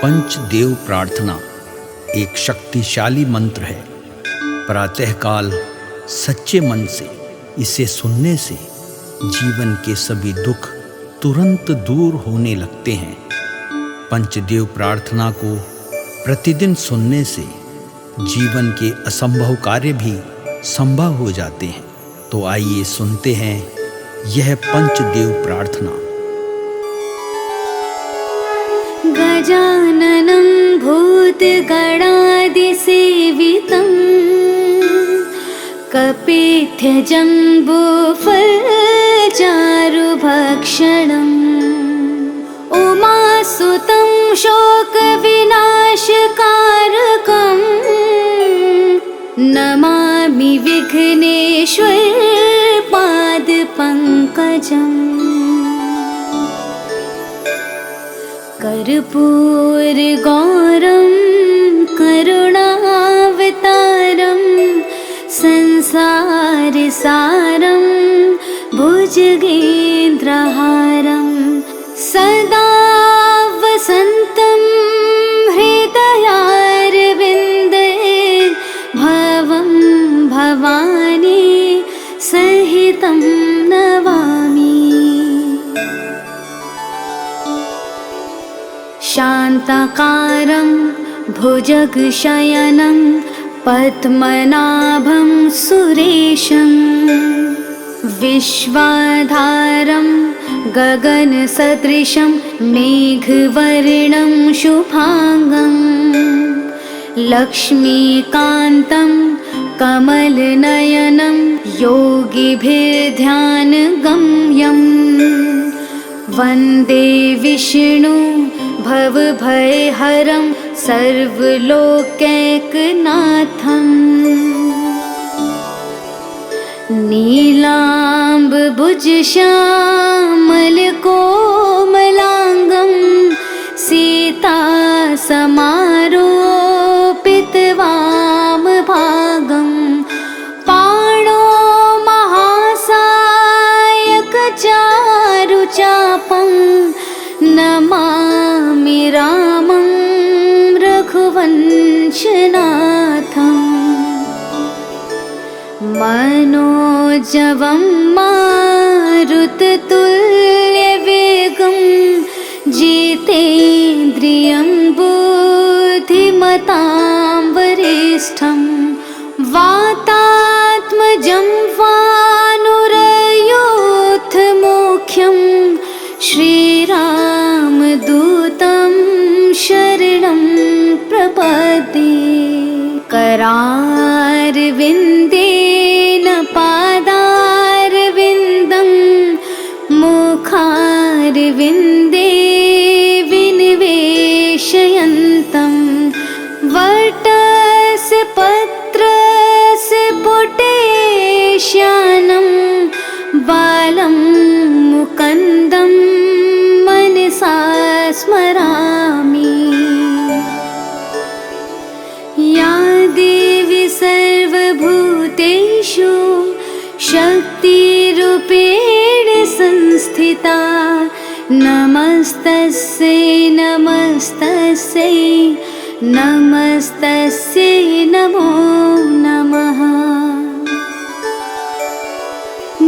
पंचदेव प्रार्थना एक शक्तिशाली मंत्र है। प्रातःकाल सच्चे मन से इसे सुनने से जीवन के सभी दुख तुरंत दूर होने लगते हैं। पंचदेव प्रार्थना को प्रतिदिन सुनने से जीवन के असंभव कार्य भी संभव हो जाते हैं। तो आइए सुनते हैं यह पंचदेव प्रार्थना। गजाननं भूतगणादिसेवितं कपित्थजम्बूफलचारुभक्षणम् उमासुतं शोकविनाशकारकम् नमामि विघ्नेश्वर पादपङ्कजम्। कर्पूरगौरं करुणावतारं संसारसारं भुजगेन्द्रहारं सदा वसन्तं हृदयारविन्दे भवं भवानी सहितं नमामि। शान्ताकारं भुजगशयनं पद्मनाभं सुरेशं विश्वाधारं गगनसदृशं मेघवर्णं शुभांगं लक्ष्मीकान्तं कमलनयनं योगिभिर्ध्यानगम्यं वन्दे विष्णु भवभयहरं सर्वलोकैकनाथम्। नीलाम्बुजश्यामलकोमलाङ्गं सीतासमारोपितवामभागं पाणो महासायकचारुचापं नमामि रामं रघुवंशनाथम्। मनोजवं मारुततुल्यवेगं जितेन्द्रियं बुद्धिमतां वरिष्ठं वातात्मजं वानुरयूथमुख्यं श्रीरामदूतं शरणं प्रपद्ये। करारविन्देन पादारविन्दं मुखारविन्दे विनिवेशयन्तं वटस्य पत्रस्य पुटेश्यानं बालं मुकुन्दं मनसा स्मरामि। या देवी सर्वभूतेषु शक्तिरूपेण संस्थिता नमस्तस्यै नमस्तस्यै नमस्तस्यै नमो नमः।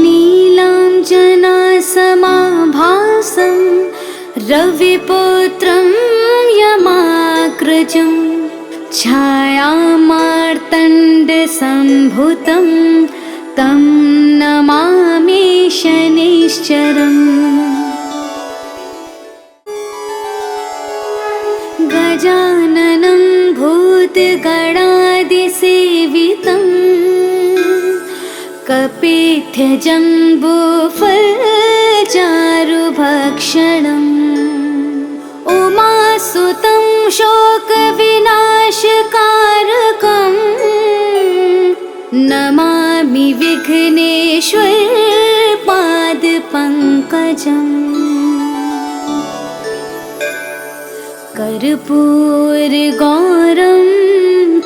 नीलाञ्जनासमाभासं रविपुत्रं यमाग्रजं छायामार्तण्डसम्भुतं तं नमामि शनैश्चरम्। गजाननं भूतगणादिसेवितं कपित्थजम्बूफलचारुभक्षणम् उमासुतं शोकविनाशकारकम् नमामि विघ्नेश्वर पादपङ्कजम्। कर्पूरगौरं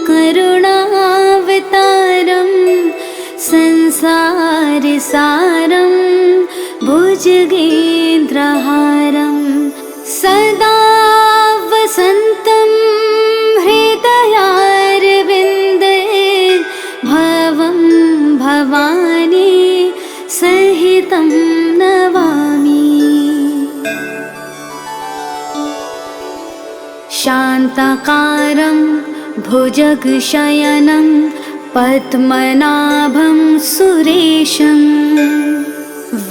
करुणावतारं संसारसारं भुजगेन्द्रहारं सदा वसन्तं शान्ताकारं भुजगशयनं पद्मनाभं सुरेशं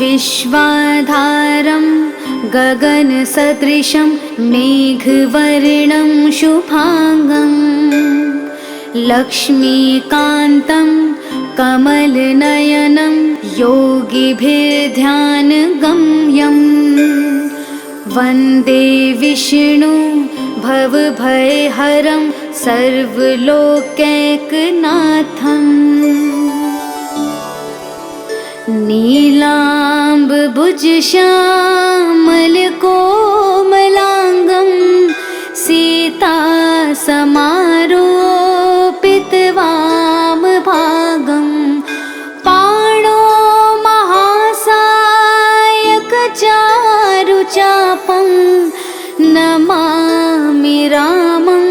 विश्वाधारं गगनसदृशं मेघवर्णं शुभांगं लक्ष्मीकान्तं कमलनयनं योगिभिर्ध्यानगम्यं वन्दे विष्णु भवभयहरं सर्वलोकैकनाथम् नीलाम्बुजश्यामलकोमलाङ्गं सीतासमारोपितवामभागं पाणो महासायकचारुचापं नमामि रामं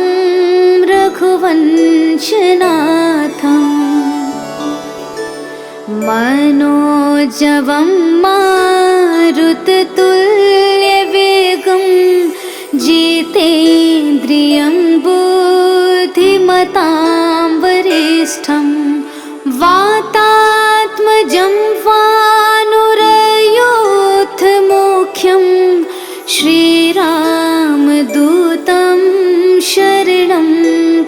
रघुवंशनाथम् मनोजवं मारुततुल्यवेगं जितेन्द्रियं बुद्धिमतां वरिष्ठं वातात्मजं वानुरयूथमुख्यं श्रीरामदूतं शरणं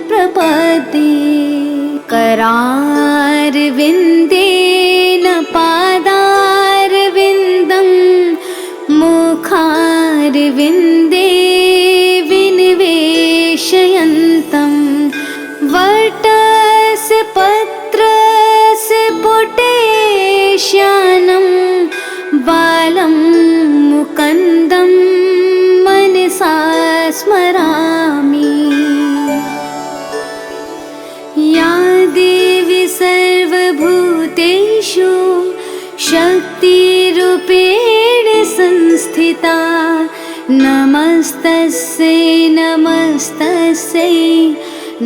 प्रपद्ये करारविन्देन पादारविन्दं मुखारविन्दे विनिवेशयन्तं वटस्य पत्रस्य पुटेश्यानं बालं मुकुन्दं मनसा स्मरामि। या देवी सर्वभूतेषु शक्तिरूपेण संस्थिता नमस्तस्यै नमस्तस्यै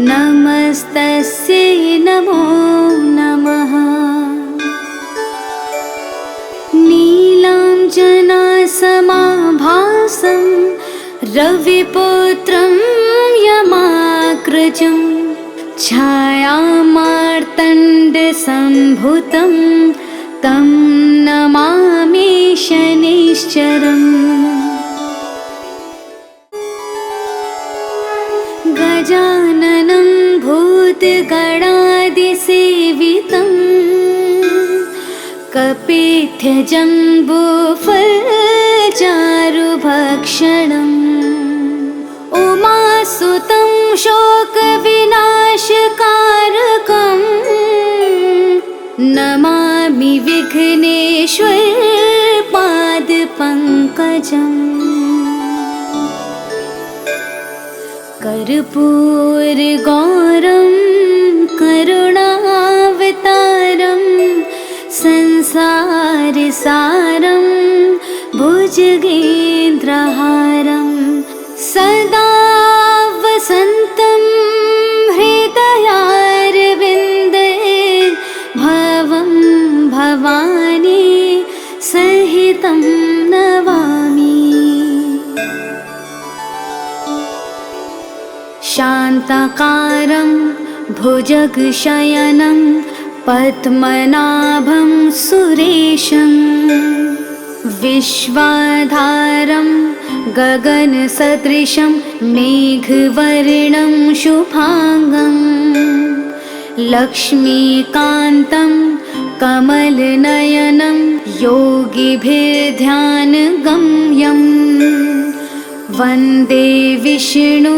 नमस्तस्यै नमो नमः। नीलाञ्जनासमाभासं रविपुत्रं यमाग्रजं छायामार्तण्डसम्भुतं तं नमामि शनैश्चरम्। गजाननं भूतगणादिसेवितं कपित्थजम्बूफलचारुभक्षणम् उमासुतं शोकविनाशकारकं नमामि विघ्नेश्वरपादपङ्कजम्। कर्पूरगौरं करुणावतारं संसारसारं भुजगेन्द्रहारं सदा वसन्तं हृदयारविन्दे भवं भवानी सहितं नमामि। शान्ताकारं भुजगशयनं पद्मनाभं सुरेशं विश्वाधारं गगनसदृशं मेघवर्णं शुभांगं लक्ष्मीकान्तं कमलनयनं योगिभिर्ध्यानगम्यं वन्दे विष्णु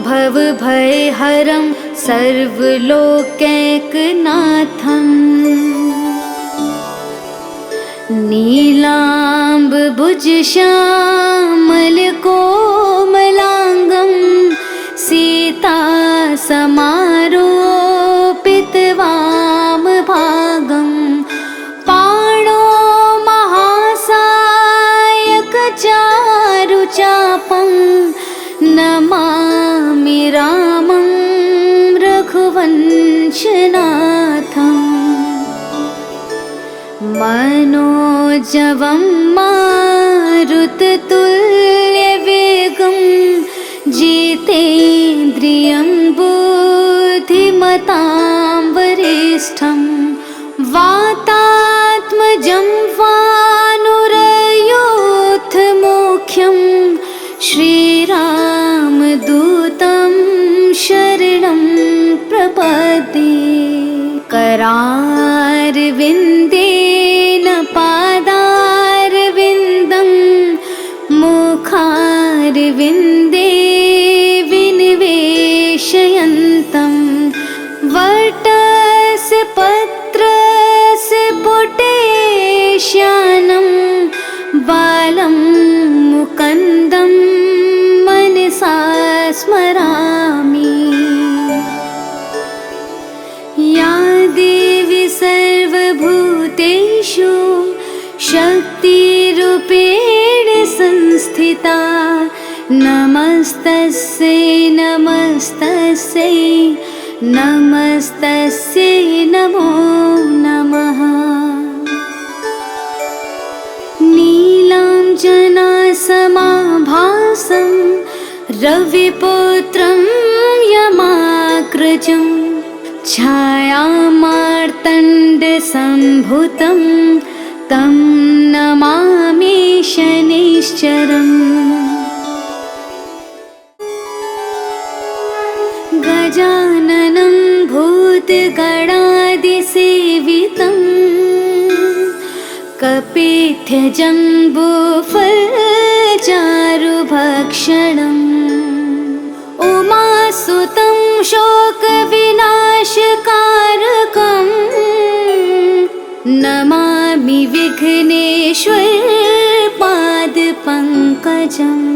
भवभयहरं सर्वलोकैकनाथम् नीलाम्बुजश्यामलकोमलाङ्गं सीतासमारोपितवामभागं पाणो महासायकचारुचापं नमामि रामं रघुवंशनाथम् मनोजवं मारुततुल्यवेगं जिते वरिष्ठं वातात्मजं वानुरयोधमुख्यं श्रीरामदूतं शरणं प्रपद्ये। करारविन्देन पादारविन्दं मुखारविन्दे विनिवेशयन्तं वटस्य पत्रस्य पुटेश्यानं बालं मुकुन्दं मनसा स्मरामि। या देवी सर्वभूतेषु शक्तिरूपेण संस्थिता नमस्तस्यै नमस्तस्यै नमस्तस्यै नमो नमः। नीलाञ्जनासमाभासं रविपुत्रं यमाग्रजं छायामार्तण्डसम्भुतं तं नमामि शनैश्चरम्। गजाननं भूतगणादिसेवितं कपित्थजम्बूफलचारुभक्षणम् उमासुतं शोकविनाशकारकं नमामि विघ्नेश्वरपादपङ्कजम्।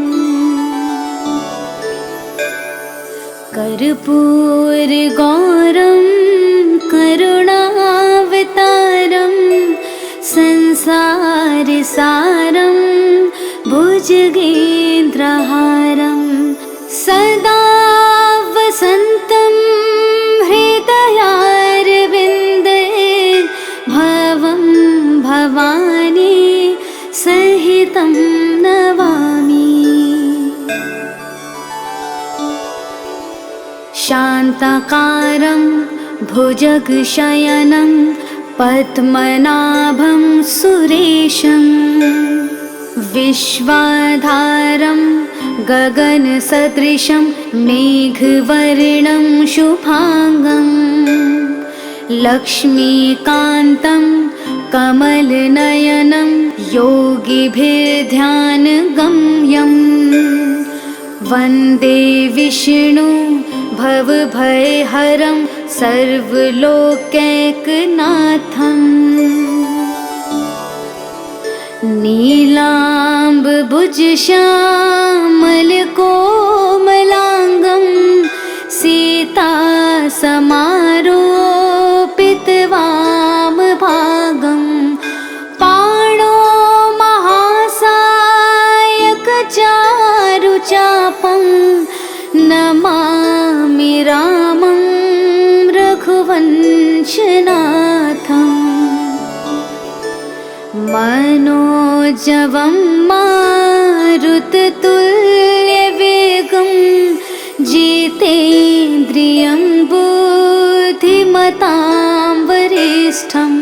कर्पूरगौरं करुणावतारं संसारसारं भुजगेन्द्रहारं सदा वसन्तं हृदयारविन्दे भवं भवानी सहितं नमामि। शान्ताकारं भुजगशयनं पद्मनाभं सुरेशं विश्वाधारं गगनसदृशं मेघवर्णं शुभांगं लक्ष्मीकान्तं कमलनयनं योगिभिर्ध्यानगम्यं वन्दे विष्णु भवभयहरं सर्वलोकैकनाथम्। नीलाम्बुजश्यामलकोमलाङ्गं सीतासमारोपितवामभागं पाणो महासायकचारुचापं नमामि रामं रघुवंशनाथम्। मनोजवं मारुततुल्यवेगं जितेन्द्रियं बुद्धिमतां वरिष्ठं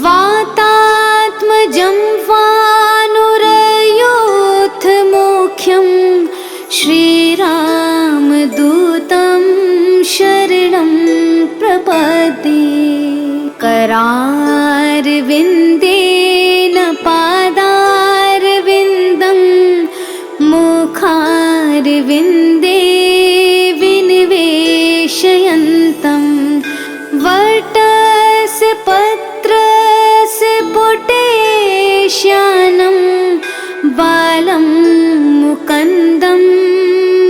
वातात्मजं वानुरयोधमुख्यं श्रीरामदूतं शरणं प्रपद्ये। करारविन्देन पादारविन्दं मुखारविन्दे विनिवेशयन्तं वटस्य पत्रस्य पुटेश्यानं बालं मुकुन्दं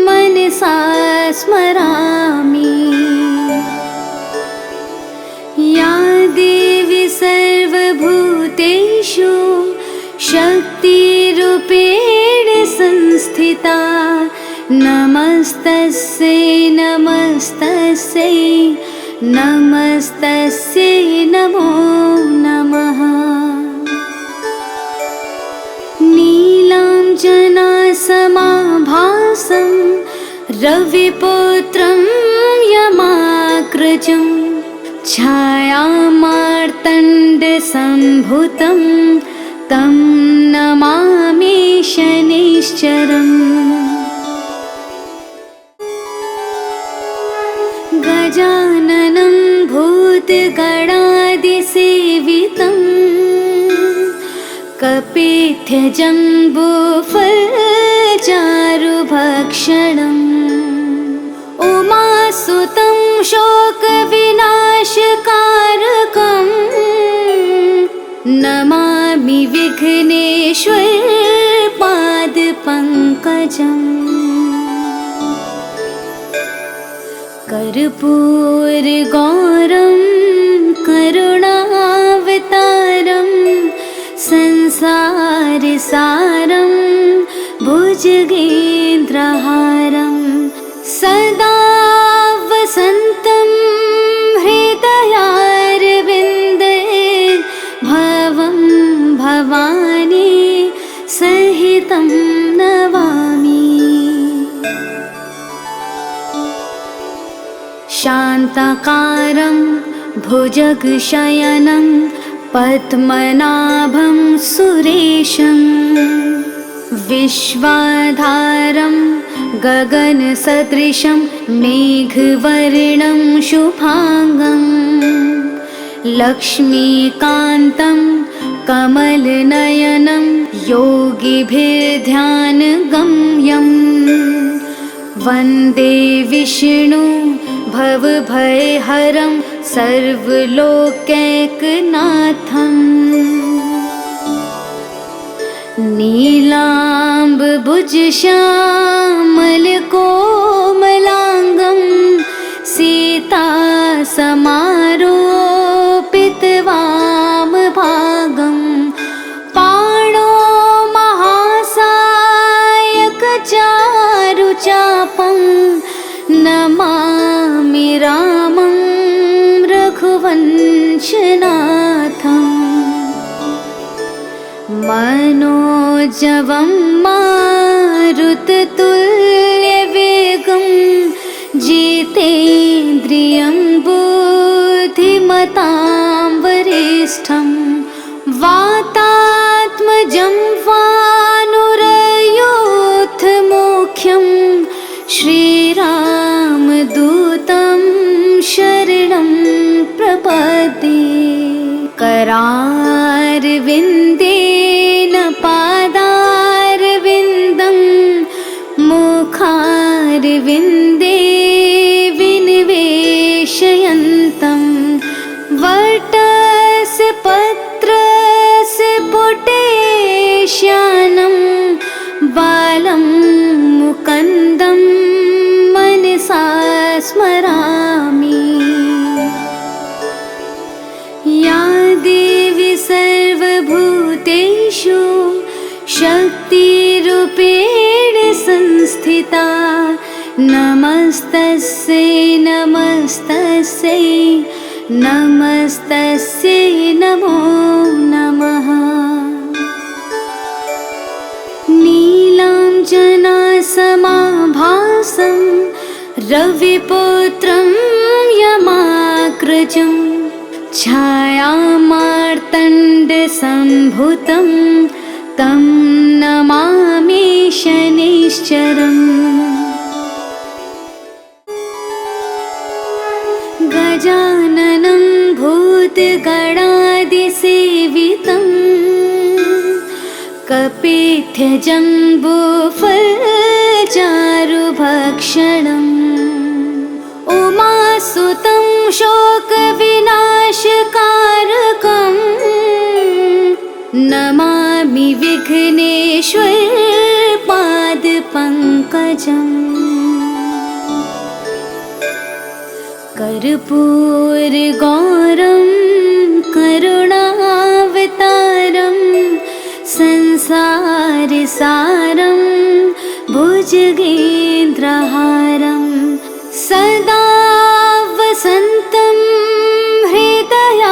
मनसा स्मरामि। या देवी सर्वभूतेषु शक्तिरूपेण संस्थिता नमस्तस्यै नमस्तस्यै नमस्तस्यै नमो नमः। नीलाञ्जनासमाभासं रविपुत्रं यमाग्रजं छायामार्तण्डसम्भुतं तं नमामि शनैश्चरम्। गजाननं भूतगणादिसेवितं कपित्थजम्बूफलचारुभक्षणम्। उमासुतं शोकविनाशकारकं नमामि विघ्नेश्वरपादपङ्कजम्। कर्पूरगौरं करुणावतारं संसारसारं भुजगेन्द्रहारं सदा वसन्तं हृदयारविन्दे भवं भवानी सहितं नमामि। शान्ताकारं भुजगशयनं पद्मनाभं सुरेशं विश्वाधारं गगनसदृशं मेघवर्णं शुभांगं लक्ष्मीकान्तं कमलनयनं योगिभिर्ध्यानगम्यं वन्दे विष्णु भवभयहरं सर्वलोकैकनाथम्। नीलाम्बुजश्यामलकोमलाङ्गं सीतासमारोपितवामभागं पाणो महासायकचारुचापं नमामि रामं रघुवंशनाथम्। मनोजवं मारुततुल्यवेगं जितेन्द्रियं बुद्धिमतां वरिष्ठं वातात्मजं वानुरयूथमुख्यं श्रीरामदूतं शरणं प्रपद्ये। करारविन्देन पादारविन्दं मुखारविन्दे विनिवेशयन्तं वटस्य पत्रस्य पुटेश्यानं बालं मुकुन्दं मनसा स्मरामि। या देवी सर्वभूतेषु शक्तिरूपेण संस्थिता नमस्तस्यै नमस्तस्यै नमस्तस्यै नमो नमः। नीलाञ्जनासमाभासं रविपुत्रं यमाग्रजं छायामार्तण्डसम्भुतं तं नमामि शनैश्चरम्। गजाननं भूतगणादिसेवितं कपित्थजम्बूफलचारुभक्षणम्। उमासुतं शोकविनाशकारकं नमामि विघ्नेश्वरपादपङ्कजम्। कर्पूरगौरं करुणावतारं संसारसारं भुजगेन्द्रहारं सदा वसन्तं हृदयारविन्दे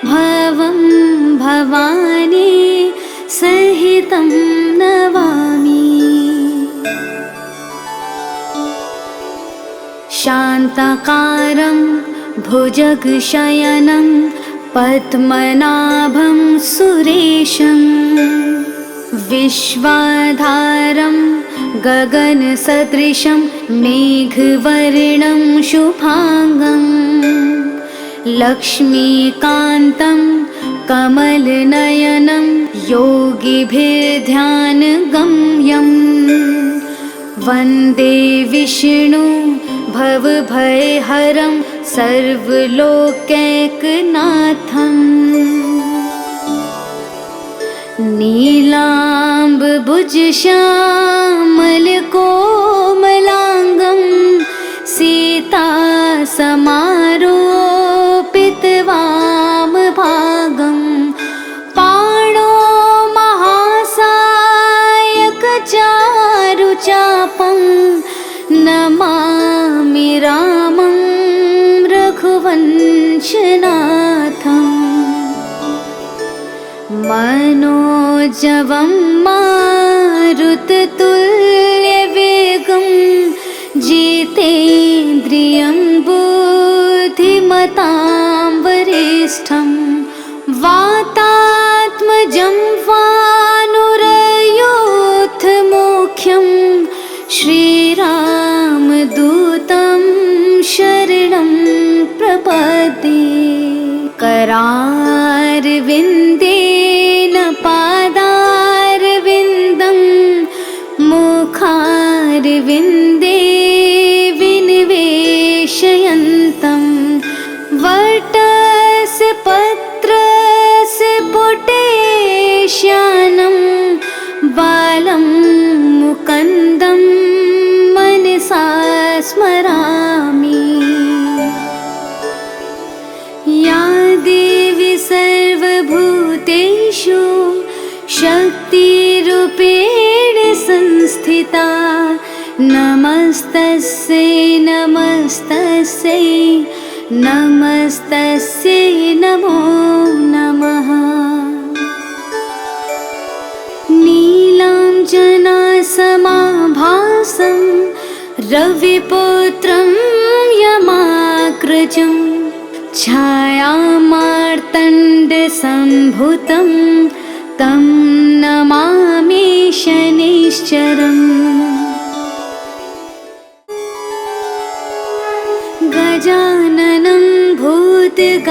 भवं भवानी सहितं नमामि। शान्ताकारं भुजगशयनं पद्मनाभं सुरेशं विश्वाधारं गगनसदृशं मेघवर्णं शुभांगं लक्ष्मीकान्तं कमलनयनं योगिभिर्ध्यानगम्यं वन्दे विष्णु भवभयहरं सर्वलोकैकनाथम् नीलाम्बुजश्यामलकोमलाङ्गं सीतासमारोपितवामभागं पाणो महासायकचारुचापं नमामि रामं रघुवंशनाथम् मनोजवं मारुततुल्यवेगं जितेन्द्रियं बुद्धिमतां वरिष्ठं वातात्मजं वानुरयूथमुख्यं श्रीरामदूतं शरणं प्रपद्ये करारविन्देन पादारविन्दं मुखारविन्दे विनिवेशयन्तं वटस्य पत्रस्य पुटेश्यानं बालं मुकुन्दं मनसा स्मरामि या देवी सर्वभूतेषु शक्तिरूपेण संस्थिता नमस्तस्यै नमस्तस्यै नमस्तस्यै नमो नमः नीलाञ्जनासमाभासं रविपुत्रं यमाग्रजं छायामार्तण्डसम्भुतं तं नमामि शनिश्चरम् गजाननं भूतगणादिसेवितं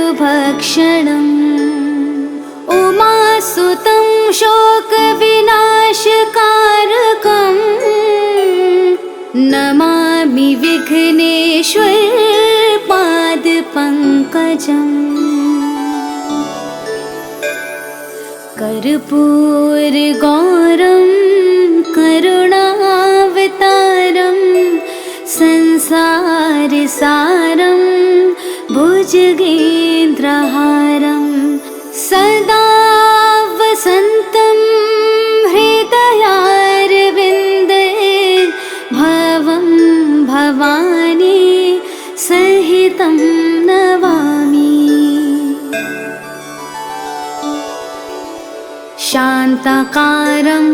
कपित्थजम्बूफलचारुभक्षणम् उमासुतं शोकविनाशकारकं नमामि विघ्नेश्वरपादपङ्कजम् कर्पूरगौरं करुणावतारं संसारसारं भुजगेन्द्रहारं सदा वसन्तं हृदयारविन्दे भवं भवानी सहितं नमामि शान्ताकारं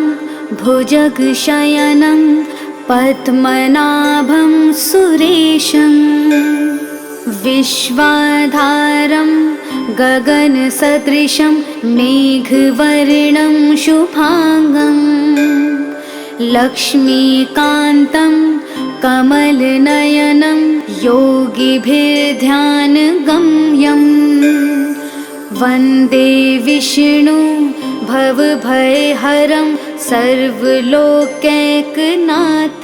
भुजगशयनं पद्मनाभं सुरेशं विश्वाधारं गगनसदृशं मेघवर्णं शुभांगं लक्ष्मीकान्तं कमलनयनं योगिभिर्ध्यानगम्यं वन्दे विष्णु भवभयहरं सर्वलोकैकनाथम्